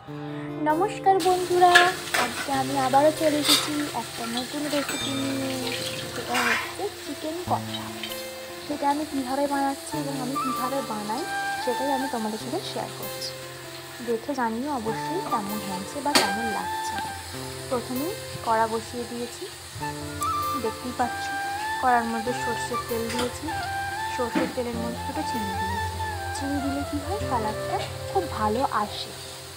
নমস্কার বন্ধুরা, আজকে আমি আবারও চলে এসেছি একটা নতুন রেসিপি নিয়ে। সেটা হচ্ছে চিকেন কষা। সেটা আমি কীভাবে বানাচ্ছি এবং আমি কীভাবে বানাই সেটাই আমি তোমাদের সাথে শেয়ার করছি। দেখে জানিও অবশ্যই কেমন হয়েছে বা কেমন লাগছে। প্রথমেই কড়া বসিয়ে দিয়েছি, দেখতেই পাচ্ছ। কড়ার মধ্যে সর্ষের তেল দিয়েছি, সর্ষের তেলের মধ্যে দুটো চিনি দিয়েছি। চিনি দিলে কী হয়, কালারটা খুব ভালো আসে,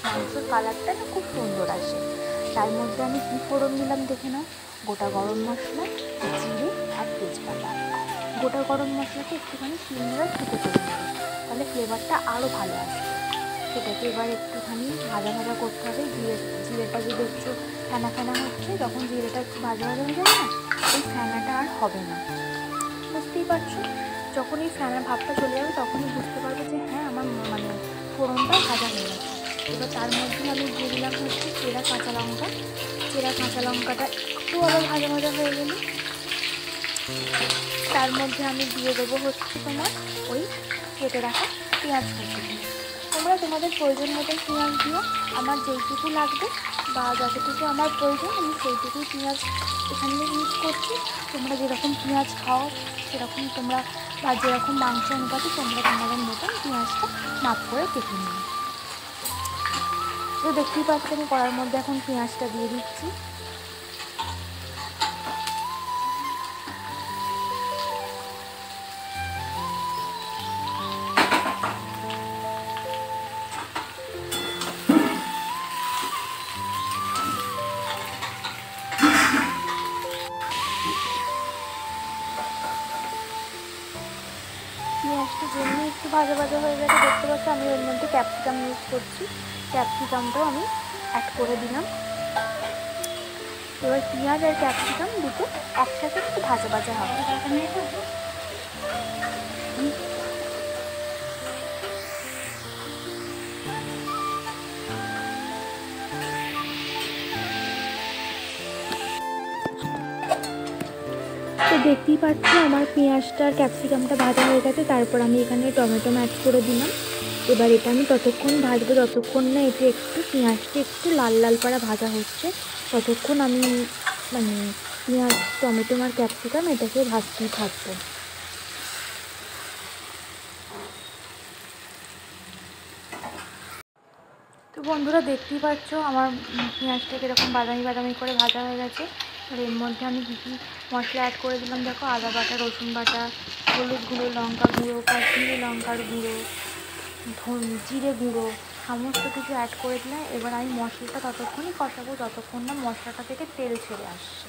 মাংসের কালারটা না খুব সুন্দর আসে। তার মধ্যে আমি কী ফোড়ন দিলাম দেখে নাও। গোটা গরম মশলা, জিরে আর তেজপাতা। গোটা গরম মশলাটা একটুখানি শিলনোড়া থেতে করে নেবে, তাহলে ফ্লেভারটা আরও ভালো আসবে। সেটাকে এবার একটুখানি ভাজা ভাজা করতে হবে। জিরেটা যে দেখছো ফেনা ফেনা হচ্ছে, যখন জিরেটা একটু ভাজা ভাজা হয়ে যাবে না, এই ফেনাটা আর হবে না, বুঝতেই পারছো। যখন এই ফেনা ভাবটা চলে যাবে তখনই বুঝতে পারবে যে হ্যাঁ, আমার ফোড়নটা ভাজা হয়ে গেছে। এবার তার মধ্যে আমি দিয়ে দিলাম হচ্ছে চেরা কাঁচা লঙ্কা। চেরা কাঁচা লঙ্কাটা একটু আবার ভাজা ভাজা হয়ে গেলে তার মধ্যে আমি দিয়ে দেবো হচ্ছে তোমার ওই কেটে রাখা পেঁয়াজ কুচি। তোমরা তোমাদের প্রয়োজন মতন পেঁয়াজ দিও, আমার যেইটুকু লাগবে বা যতটুকু আমার প্রয়োজন আমি সেইটুকুই পেঁয়াজ এখানে ইউজ করছি। তোমরা যেরকম পেঁয়াজ খাও সেরকম তোমরা, বা যেরকম মাংস অনুপাতে তোমরা তোমাদের মতন পেঁয়াজটা মাপ করে কেটে নিও। তো দেখতেই পাচ্ছি আমি কড়ার মধ্যে এখন পেঁয়াজটা দিয়ে দিচ্ছি। পেঁয়াজটা যেমনি একটু ভাজা ভাজা হয়ে গেছে, দেখতে পাচ্ছি আমি এর মধ্যে ক্যাপসিকাম ইউজ করছি। ক্যাপসিকামটাও আমি অ্যাড করে দিলাম। এবার পেঁয়াজ আর ক্যাপসিকাম দুটো একসাথে একটু ভাজা ভাজা হবে। তো দেখতেই পাচ্ছি আমার পেঁয়াজটা আর ক্যাপসিকামটা ভাজা হয়ে গেছে। তারপর আমি এখানে টমেটো অ্যাড করে দিলাম। এবার এটা আমি ততক্ষণ ভাজবো যতক্ষণ না এটা একটু পেঁয়াজটা একটু লাল লাল পাড়া ভাজা হচ্ছে, ততক্ষণ আমি পেঁয়াজ, টমেটো আর ক্যাপসিকাম এটাকে ভাজতেই থাকবো। তো বন্ধুরা দেখতেই পাচ্ছ আমার পেঁয়াজটাকে এরকম বাদামি বাদামি করে ভাজা হয়ে গেছে। আর এর মধ্যে আমি কী কী মশলা অ্যাড করে দিলাম দেখো। আদা বাটা, রসুন বাটা, হলুদ গুঁড়ো, লঙ্কা গুঁড়ো, কাশ্মীরি লঙ্কার গুঁড়ো, জিরে গুঁড়ো, সমস্ত কিছু অ্যাড করে দিলাম। এবার আমি মশলাটা ততক্ষণই কষাবো যতক্ষণ না মশলাটা থেকে তেল ছেড়ে আসছে।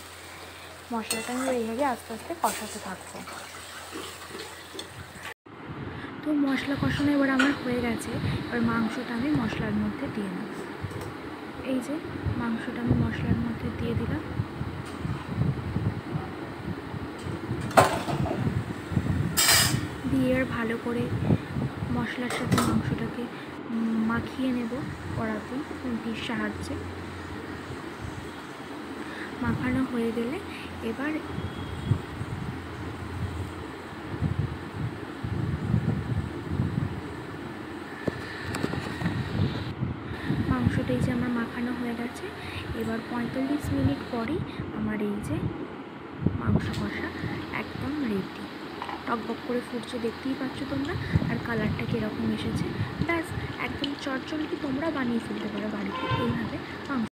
মশলাটা আমি এইভাবে আস্তে আস্তে কষাতে থাকবো। তো মশলা কষানো এবার আমার হয়ে গেছে। এবার মাংসটা আমি মশলার মধ্যে দিয়ে নেব। এই যে মাংসটা আমি মশলার মধ্যে দিয়ে দিলাম। দিয়ে আর ভালো করে মশলার সাথে মাংসটাকে মাখিয়ে নেব কড়াতে খুন্তির সাহায্যে। মাখানো হয়ে গেলে এবার মাংসটা এই যে আমার মাখানো হয়ে গেছে। এবার 45 মিনিট পরেই আমার এই যে মাংস কষা একদম রেডি। টকবক করে ফুটছে, দেখতেই পাচ্ছ তোমরা। আর কালারটা কীরকম এসেছে, ব্যাস একদম চটজলদি তোমরা বানিয়ে ফেলতে পারো বাড়িতে এইভাবে।